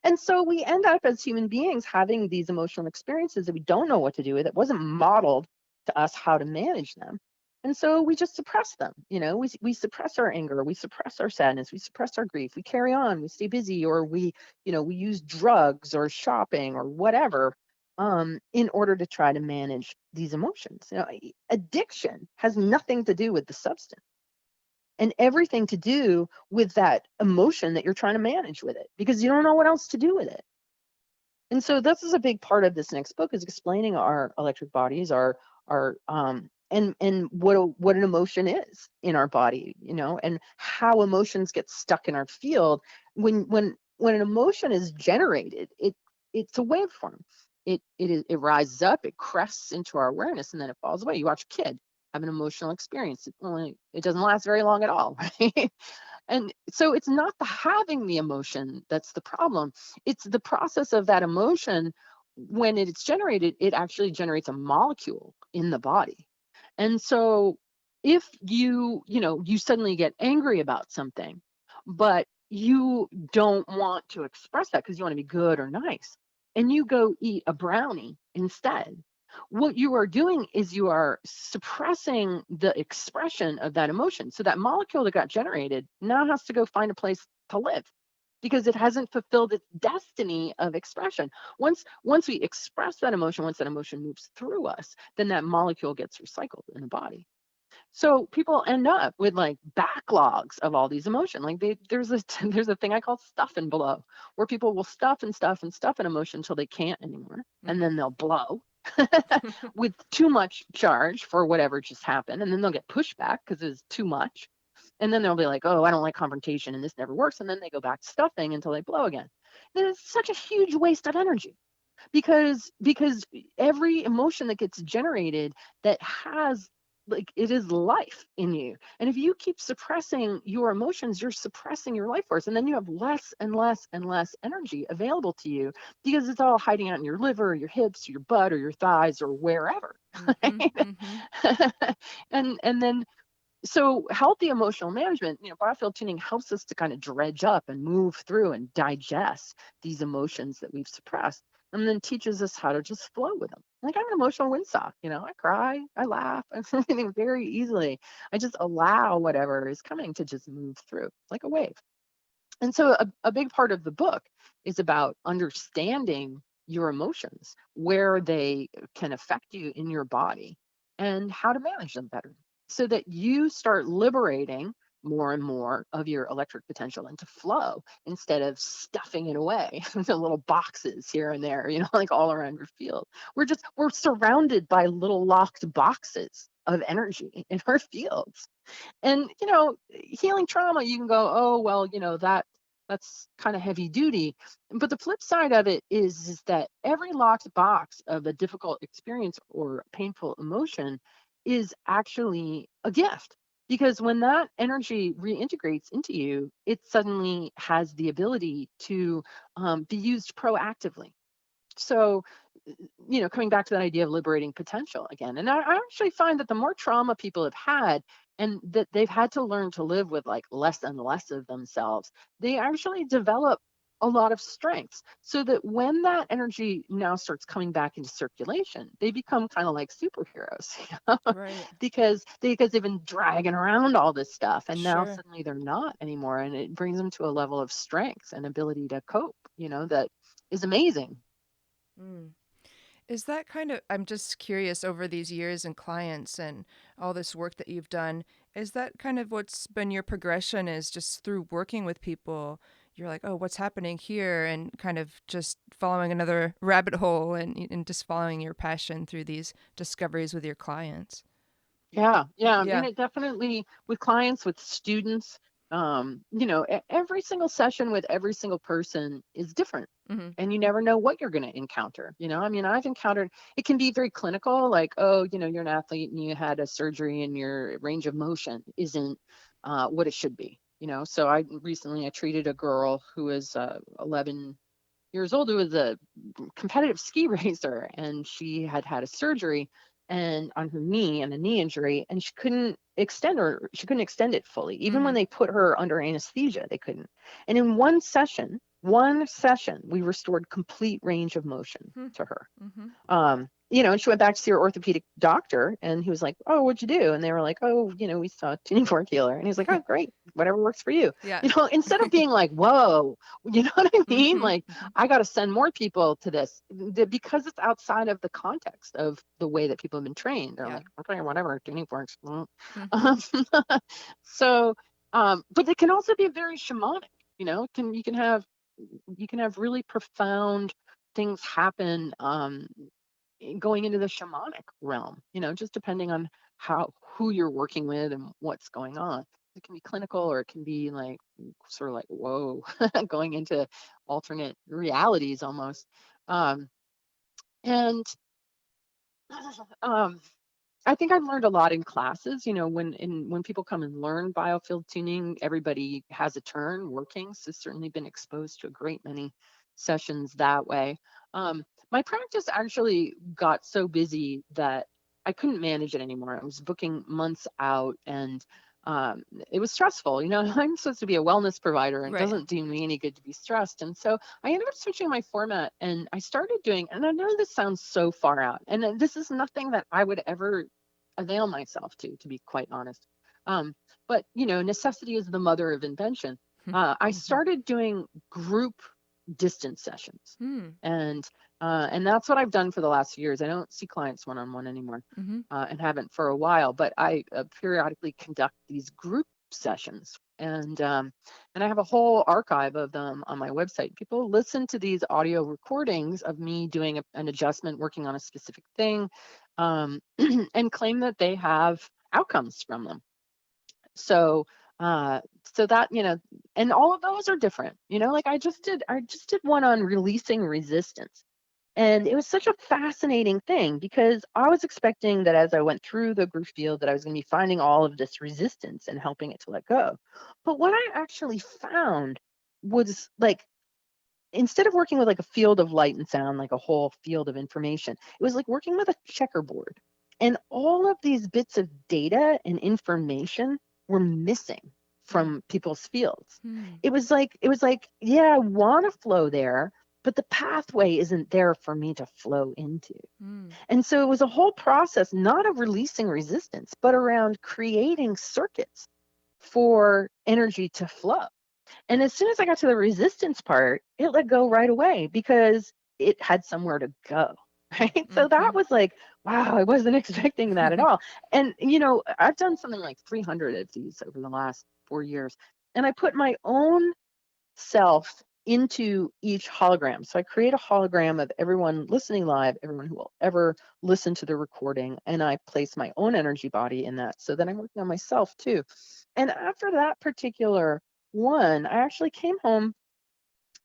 And so we end up as human beings having these emotional experiences that we don't know what to do with. It wasn't modeled to us how to manage them. And so we just suppress them. We suppress our anger, we suppress our sadness, we suppress our grief, we carry on, we stay busy, or we use drugs or shopping or whatever in order to try to manage these emotions. Addiction has nothing to do with the substance and everything to do with that emotion that you're trying to manage with it because you don't know what else to do with it. And so this is a big part of this next book is explaining our electric bodies, our and what an emotion is in our body, and how emotions get stuck in our field. When an emotion is generated, it's a waveform. It rises up, it crests into our awareness, and then it falls away. You watch a kid have an emotional experience. It doesn't last very long at all, right? And so it's not the having the emotion that's the problem. It's the process of that emotion. When it's generated, it actually generates a molecule in the body. And so if you suddenly get angry about something, but you don't want to express that because you want to be good or nice, and you go eat a brownie instead, what you are doing is you are suppressing the expression of that emotion. So that molecule that got generated now has to go find a place to live. because it hasn't fulfilled its destiny of expression. Once we express that emotion, once that emotion moves through us, then that molecule gets recycled in the body. So people end up with like backlogs of all these emotion. Like there's a there's a thing I call stuff and blow, where people will stuff and stuff and stuff an emotion until they can't anymore, and Mm-hmm. then they'll blow with too much charge for whatever just happened, and then they'll get pushback because it's too much, and then they'll be like, oh, I don't like confrontation, and this never works, and then they go back to stuffing until they blow again. Then it's such a huge waste of energy because every emotion that gets generated that has like it is life in you, and if you keep suppressing your emotions, you're suppressing your life force, and then you have less and less and less energy available to you because it's all hiding out in your liver or your hips or your butt or your thighs or wherever. Mm-hmm. Mm-hmm. And then so healthy emotional management, biofield tuning helps us to kind of dredge up and move through and digest these emotions that we've suppressed, and then teaches us how to just flow with them. Like I'm an emotional windsock, I cry, I laugh, I'm everything very easily. I just allow whatever is coming to just move through like a wave. And so a big part of the book is about understanding your emotions, where they can affect you in your body, and how to manage them better so that you start liberating more and more of your electric potential into flow instead of stuffing it away into little boxes here and there, like all around your field. We're surrounded by little locked boxes of energy in our fields. And healing trauma, you can go, oh well, that's kind of heavy duty, but the flip side of it is that every locked box of a difficult experience or painful emotion is actually a gift, because when that energy reintegrates into you, it suddenly has the ability to be used proactively. So coming back to that idea of liberating potential again, and I actually find that the more trauma people have had, and that they've had to learn to live with like less and less of themselves, they actually develop a lot of strengths, so that when that energy now starts coming back into circulation, they become kind of like superheroes, Right. because they've been dragging around all this stuff, and now Sure. suddenly they're not anymore, and it brings them to a level of strength and ability to cope, that is amazing. Mm. Is that kind of, I'm just curious over these years and clients and all this work that you've done, is that kind of what's been your progression, is just through working with people? You're like, oh, what's happening here? And kind of just following another rabbit hole and just following your passion through these discoveries with your clients. Yeah. I mean, Yeah. it definitely with clients, with students, every single session with every single person is different. Mm-hmm. And you never know what you're going to encounter. I mean, I've encountered it can be very clinical, like, oh, you're an athlete and you had a surgery and your range of motion isn't what it should be. So I treated a girl who was 11 years old, who was a competitive ski racer, and she had had a surgery and on her knee and a knee injury, and she couldn't extend it fully, even when Mm-hmm. they put her under anesthesia, they couldn't. And in one session we restored complete range of motion to her. Mm-hmm. And she went back to see her orthopedic doctor, and he was like, oh, what'd you do? And they were like, oh, we saw a tuning fork healer. And he's like, oh, great, whatever works for you. Yeah. Instead of being like, whoa, you know what I mean? Mm-hmm. Like, Mm-hmm. I got to send more people to this, because it's outside of the context of the way that people have been trained. They're Yeah. like, okay, whatever, tuning forks. Mm-hmm. Um, so, but it can also be very shamanic. You can have really profound things happen, going into the shamanic realm, just depending on who you're working with and what's going on. It can be clinical, or it can be like sort of like, whoa, going into alternate realities almost. And um, I think I've learned a lot in classes. When people come and learn biofield tuning, everybody has a turn working. So certainly been exposed to a great many sessions that way. My practice actually got so busy that I couldn't manage it anymore. I was booking months out, and um, it was stressful. I'm supposed to be a wellness provider, and it Right. doesn't do me any good to be stressed. And so I ended up switching my format, and I started doing, and I know this sounds so far out, and this is nothing that I would ever avail myself to be quite honest. Um, but necessity is the mother of invention. I Mm-hmm. started doing group distance sessions, Mm-hmm. and and that's what I've done for the last few years. I don't see clients one-on-one anymore, Mm-hmm. and haven't for a while. But I periodically conduct these group sessions, and I have a whole archive of them on my website. People listen to these audio recordings of me doing an adjustment, working on a specific thing, um, and claim that they have outcomes from them. So uh so that, and all of those are different. Like I just did one on releasing resistance. And it was such a fascinating thing because I was expecting that as I went through the group field that I was going to be finding all of this resistance and helping it to let go. But what I actually found was, like, instead of working with like a field of light and sound, like a whole field of information, it was like working with a checkerboard. And all of these bits of data and information were missing from people's fields. Mm-hmm. It was like, yeah, I want to flow there, but the pathway isn't there for me to flow into. Mm-hmm. And so it was a whole process, not of releasing resistance, but around creating circuits for energy to flow. And as soon as I got to the resistance part, it let go right away because it had somewhere to go. Right. So that was like, wow, I wasn't expecting that at all. And, I've done something like 300 of these over the last 4 years. And I put my own self into each hologram. So I create a hologram of everyone listening live, everyone who will ever listen to the recording, and I place my own energy body in that. So then I'm working on myself too. And after that particular one, I actually came home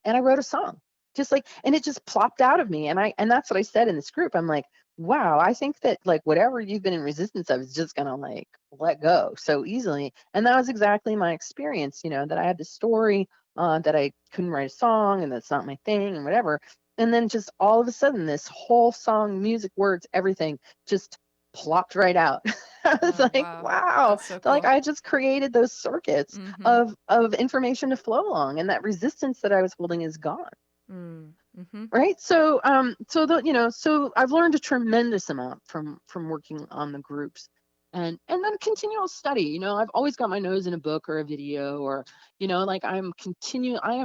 and I wrote a song. Just like, and it just plopped out of me. And that's what I said in this group. I'm like, wow, I think that, like, whatever you've been in resistance of is just gonna, like, let go so easily. And that was exactly my experience, that I had this story, that I couldn't write a song and that's not my thing and whatever. And then just all of a sudden this whole song, music, words, everything just plopped right out. I was Oh, like, wow. wow. That's so So, like, cool. I just created those circuits Mm-hmm. of information to flow along, and that resistance that I was holding is gone. Mm-hmm. Right. So I've learned a tremendous amount from working on the groups, and then continual study. I've always got my nose in a book or a video, or, like, I am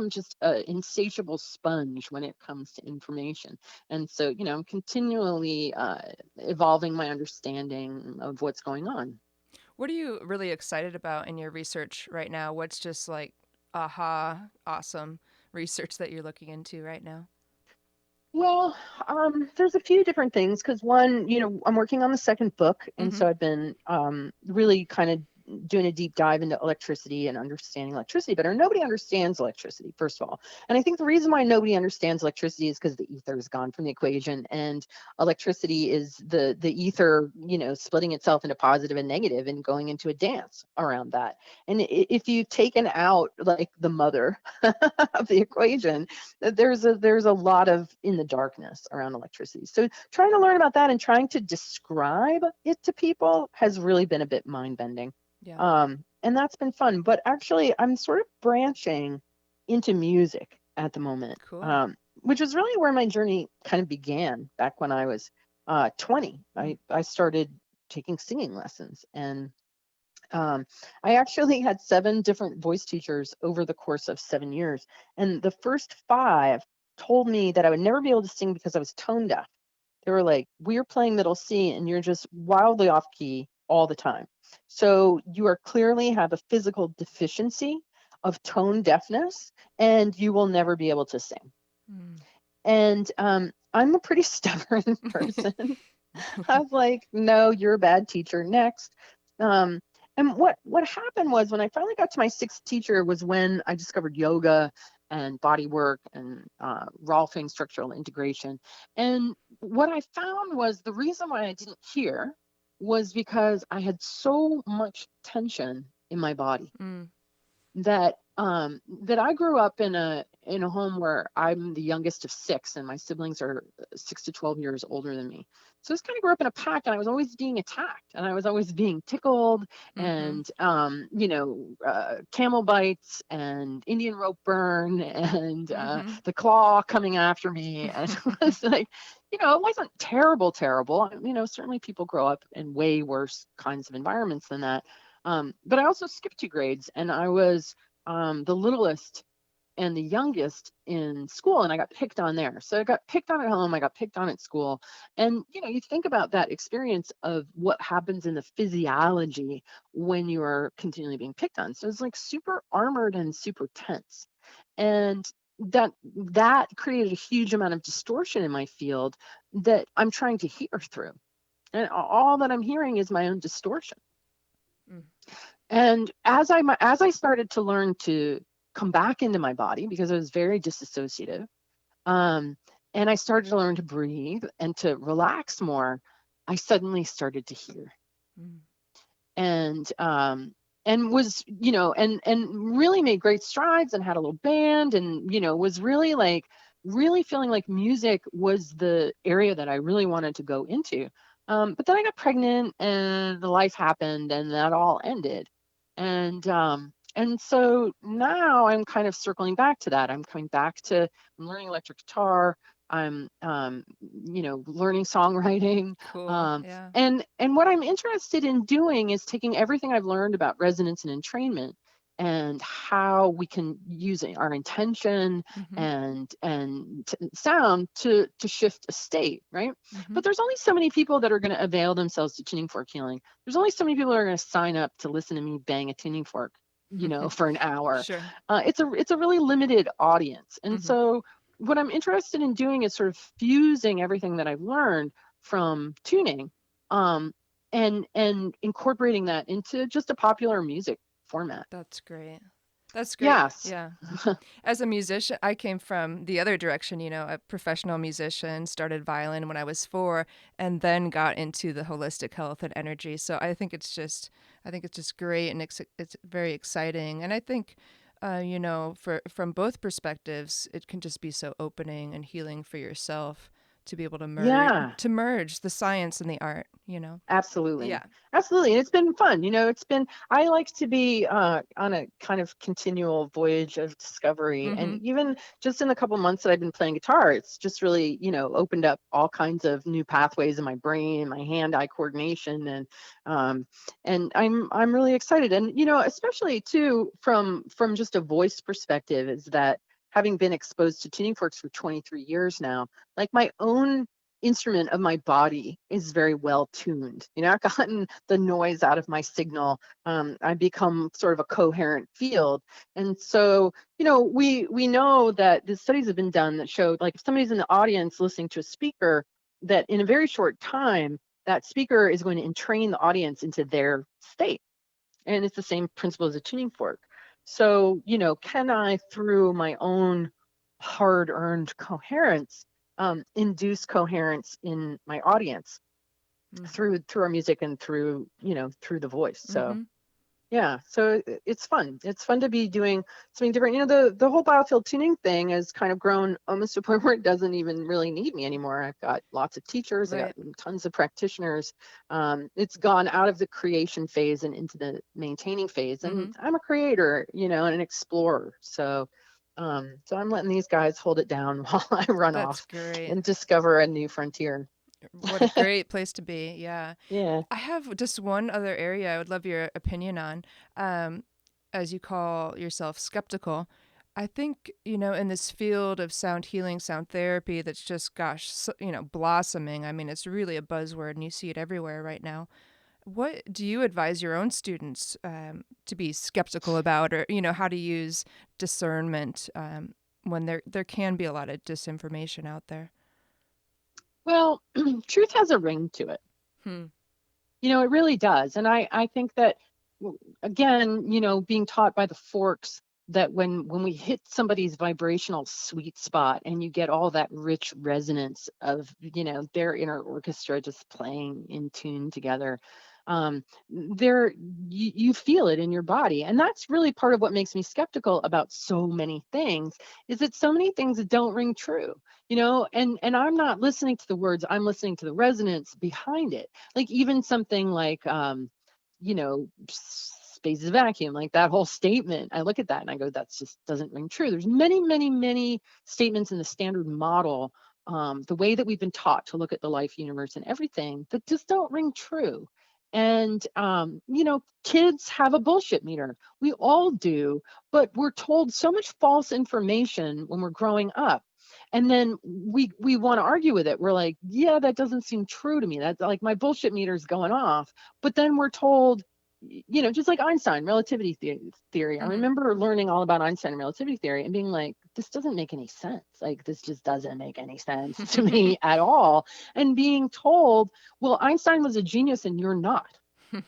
just an insatiable sponge when it comes to information. And so, I'm continually evolving my understanding of what's going on. What are you really excited about in your research right now? What's just like aha, awesome research that you're looking into right now? Well, there's a few different things because, one, I'm working on the second book, and Mm-hmm. so I've been really kind of doing a deep dive into electricity and understanding electricity better. Nobody understands electricity, first of all, and I think the reason why nobody understands electricity is because the ether is gone from the equation, and electricity is the ether, splitting itself into positive and negative and going into a dance around that. And if you've taken out, like, the mother of the equation, there's a lot of in the darkness around electricity. So trying to learn about that and trying to describe it to people has really been a bit mind bending. Yeah. And that's been fun. But actually, I'm sort of branching into music at the moment, Cool. which was really where my journey kind of began back when I was 20. Mm. I started taking singing lessons, and I actually had 7 different voice teachers over the course of 7 years. And the first 5 told me that I would never be able to sing because I was tone deaf. They were like, we're playing middle C and you're just wildly off key all the time. So you are clearly have a physical deficiency of tone deafness, and you will never be able to sing. Mm. And I'm a pretty stubborn person. I was like, no, you're a bad teacher. Next. Um, and what happened was, when I finally got to my 6th teacher, was when I discovered yoga and body work and Rolfing structural integration. And what I found was the reason why I didn't hear was because I had so much tension in my body Mm. that I grew up in a home where I'm the youngest of 6, and my siblings are 6 to 12 years older than me. So I just kind of grew up in a pack, and I was always being attacked, and I was always being tickled, Mm-hmm. and camel bites and Indian rope burn and Mm-hmm. the claw coming after me, and it was like, it wasn't terrible, terrible. Certainly people grow up in way worse kinds of environments than that. But I also skipped 2 grades, and I was the littlest and the youngest in school, and I got picked on there. So I got picked on at home, I got picked on at school. And you think about that experience of what happens in the physiology when you are continually being picked on. So it's like super armored and super tense. And that created a huge amount of distortion in my field that I'm trying to hear through. And all that I'm hearing is my own distortion. Mm. And as I started to learn to come back into my body, because I was very disassociative, um, and I started to learn to breathe and to relax more, I suddenly started to hear. Mm. And was and really made great strides and had a little band, and was really like really feeling like music was the area that I really wanted to go into. But then I got pregnant and the life happened and that all ended. And so now I'm kind of circling back to that. I'm coming back to I'm learning electric guitar. I'm learning songwriting. Cool. um, Yeah. and what I'm interested in doing is taking everything I've learned about resonance and entrainment and how we can use our intention Mm-hmm. and sound to shift a state, right? Mm-hmm. But there's only so many people that are going to avail themselves to tuning fork healing. There's only so many people that are going to sign up to listen to me bang a tuning fork, for an hour. Sure. It's a really limited audience, and Mm-hmm. so what I'm interested in doing is sort of fusing everything that I've learned from tuning, um, and incorporating that into just a popular music format. That's great. That's great. Yes. Yeah. As a musician, I came from the other direction, a professional musician, started violin when I was 4 and then got into the holistic health and energy. So I think it's just great and it's very exciting. And I think for from both perspectives, it can just be so opening and healing for yourself to be able to Yeah. merge the science and the art. Absolutely. Yeah. Absolutely. And it's been fun. I like to be on a kind of continual voyage of discovery. And Mhm. even just in the couple months that I've been playing guitar, it's just really, opened up all kinds of new pathways in my brain, my hand-eye coordination. And I'm really excited. And, especially too, from just a voice perspective, is that having been exposed to tuning forks for 23 years now, like my own instrument of my body is very well tuned. I've gotten the noise out of my signal. I become sort of a coherent field. And so, we know that the studies have been done that show, like, if somebody's in the audience listening to a speaker, that in a very short time, that speaker is going to entrain the audience into their state. And it's the same principle as a tuning fork. So, can I, through my own hard earned coherence, induce coherence in my audience Mm. through our music and through the voice? So Mhm. yeah, so it's fun. It's fun to be doing something different. The whole biofield tuning thing has kind of grown almost to a point where it doesn't even really need me anymore. I've got lots of teachers, I got Right. tons of practitioners. It's gone out of the creation phase and into the maintaining phase. And Mhm. I'm a creator, and an explorer. So I'm letting these guys hold it down while I run That's off great. and discover a new frontier. What a great place to be. Yeah. Yeah. I have just one other area I would love your opinion on. Um, as you call yourself skeptical, I think, in this field of sound healing, sound therapy that's just, gosh, so, blossoming. I mean, it's really a buzzword and you see it everywhere right now. What do you advise your own students to be skeptical about, or, how to use discernment when there can be a lot of disinformation out there? Well, truth has a ring to it. Hmm. It really does. And I think that, again, being taught by the forks, that when we hit somebody's vibrational sweet spot and you get all that rich resonance of, their inner orchestra just playing in tune together, there you feel it in your body. And that's really part of what makes me skeptical about so many things, is that so many things don't ring true, and I'm not listening to the words, I'm listening to the resonance behind it. Like, even something like space is a vacuum, like that whole statement, I look at that and I go, that's just doesn't ring true. There's many, many, many statements in the standard model, the way that we've been taught to look at the life universe and everything, that just don't ring true. And, kids have a bullshit meter. We all do, but we're told so much false information when we're growing up. And then we want to argue with it. We're like, yeah, that doesn't seem true to me. That's like my bullshit meter is going off. But then we're told, just like Einstein, relativity theory. I Mm-hmm. remember learning all about Einstein and relativity theory and being like, this doesn't make any sense. Like, this just doesn't make any sense to me at all. And being told, well, Einstein was a genius and you're not.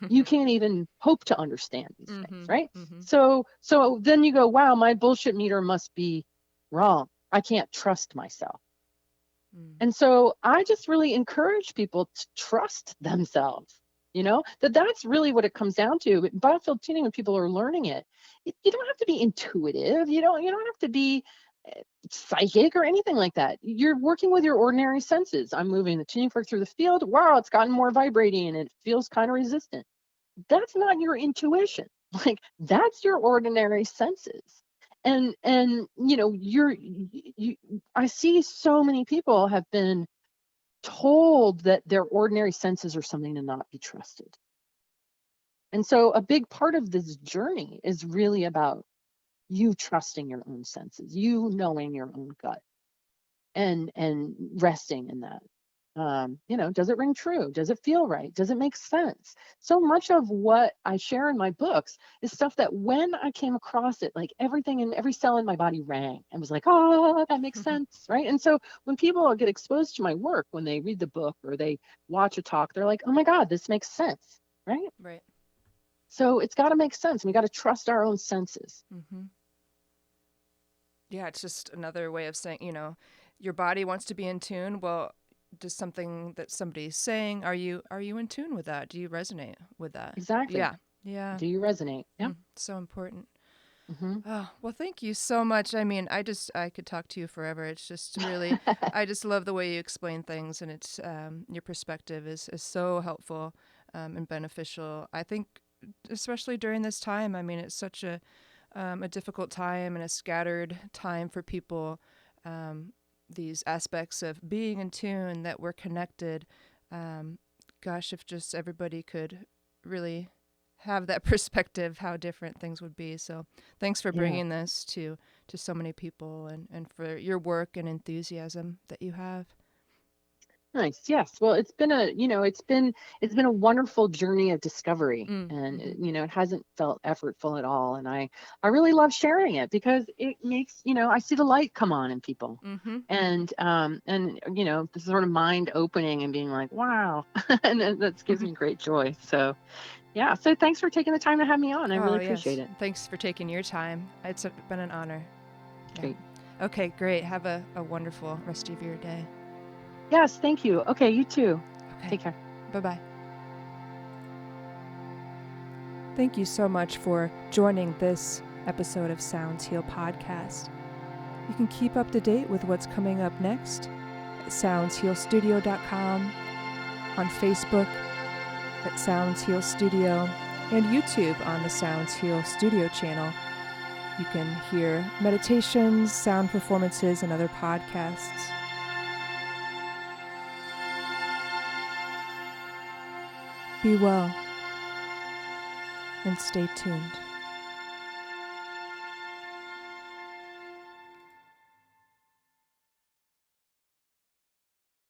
You can't even hope to understand these things, right? Mm-hmm. So then you go, wow, my bullshit meter must be wrong. I can't trust myself. And so I just really encourage people to trust themselves, that's really what it comes down to. Biofield tuning, when people are learning it, you don't have to be intuitive. You don't have to be psychic or anything like that. You're working with your ordinary senses. I'm moving the tuning fork through the field. Wow, it's gotten more vibrating and it feels kind of resistant. That's not your intuition. Like, that's your ordinary senses. And I see so many people have been told that their ordinary senses are something to not be trusted. And so a big part of this journey is really about you trusting your own senses, you knowing your own gut, and resting in that. Does it ring true? Does it feel right? Does it make sense? So much of what I share in my books is stuff that when I came across it, like everything in every cell in my body rang and was like, oh, that makes sense, right? And so when people get exposed to my work, when they read the book or they watch a talk, they're like, oh my God, this makes sense, right? Right. So it's got to make sense. We got to trust our own senses. Mm-hmm. Yeah, it's just another way of saying, your body wants to be in tune. Well, does something that somebody's saying, are you in tune with that? Do you resonate with that? Exactly. Yeah. Do you resonate? Yeah. So important. Mm-hmm. Oh, well, thank you so much. I mean, I could talk to you forever. It's just really, I just love the way you explain things, and it's, your perspective is so helpful, and beneficial. I think, especially during this time, I mean, it's such a difficult time and a scattered time for people. These aspects of being in tune, that we're connected. Gosh, if just everybody could really have that perspective, how different things would be. So thanks for Yeah. bringing this to so many people, and for your work and enthusiasm that you have. Nice. Yes. Well, it's been a wonderful journey of discovery, and Mm-hmm. it hasn't felt effortful at all. And I really love sharing it because it makes, I see the light come on in people, Mm-hmm. and the sort of mind opening and being like, wow, and that gives me great joy. So yeah. So thanks for taking the time to have me on. I Oh, really appreciate yes. it. Thanks for taking your time. It's been an honor. Yeah. Great. Okay, great. Have a wonderful rest of your day. Yes. Thank you. Okay. You too. Okay. Take care. Bye-bye. Thank you so much for joining this episode of Sounds Heal Podcast. You can keep up to date with what's coming up next at soundshealstudio.com, on Facebook at Sounds Heal Studio, and YouTube on the Sounds Heal Studio channel. You can hear meditations, sound performances, and other podcasts. Be well and stay tuned.